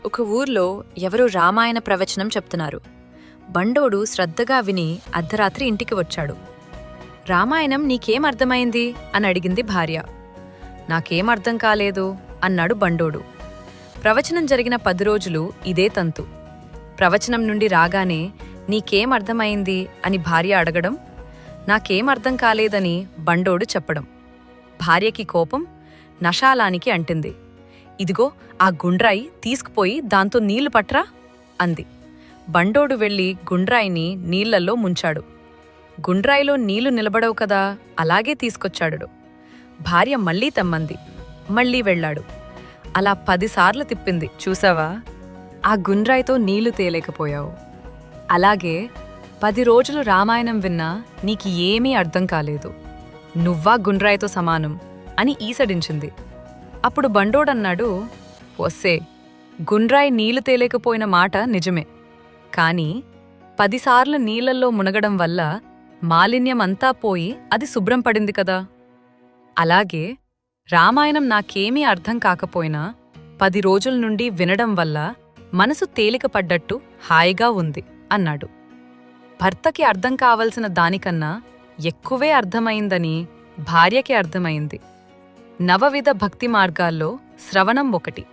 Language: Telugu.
ఒక ఊర్లో ఎవరో రామాయణ ప్రవచనం చెప్తున్నారు. బండోడు శ్రద్ధగా విని అర్ధరాత్రి ఇంటికి వచ్చాడు. రామాయణం నీకేం అర్థమైంది అని అడిగింది భార్య. నాకేం అర్థం కాలేదు అన్నాడు బండోడు. ప్రవచనం జరిగిన 10 రోజులు ఇదే తంతు. ప్రవచనం నుండి రాగానే నీకేం అర్థమైంది అని భార్య అడగడం, నాకేం అర్థం కాలేదని బండోడు చెప్పడం. భార్యకి కోపం నషాలానికి అంటింది. ఇదిగో ఆ గుండ్రాయి తీసుకుపోయి దాంతో నీళ్లు పట్రా అంది. బండోడు వెళ్ళి గుండ్రాయిని నీళ్లల్లో ముంచాడు. గుండ్రాయిలో నీళ్లు నిలబడవు కదా, అలాగే తీసుకొచ్చాడు. భార్య మళ్లీ తెమ్మంది. మళ్లీ వెళ్లాడు. అలా 10 సార్లు తిప్పింది. చూసావా, ఆ గుండ్రాయితో నీళ్లు తేలేకపోయావు. అలాగే 10 రోజులు రామాయణం విన్నా నీకు ఏమీ అర్థం కాలేదు. నువ్వా గుండ్రాయితో సమానం అని ఈసడించింది. అప్పుడు బండోడన్నాడు, ఒస్సే, గుండ్రాయి నీళ్లు తేలేకపోయిన మాట నిజమే. కాని 10 సార్లు నీళ్లల్లో మునగడం వల్ల మాలిన్యమంతా పోయి అది శుభ్రం పడింది కదా. అలాగే రామాయణం నాకేమీ అర్థం కాకపోయినా 10 రోజుల నుండి వినడం వల్ల మనసు తేలికపడ్డట్టు హాయిగా ఉంది అన్నాడు. భర్తకి అర్థం కావలసిన దానికన్నా ఎక్కువే అర్థమైందని భార్యకి అర్థమైంది. 9 విధ భక్తి మార్గాల్లో శ్రవణం ఒకటి.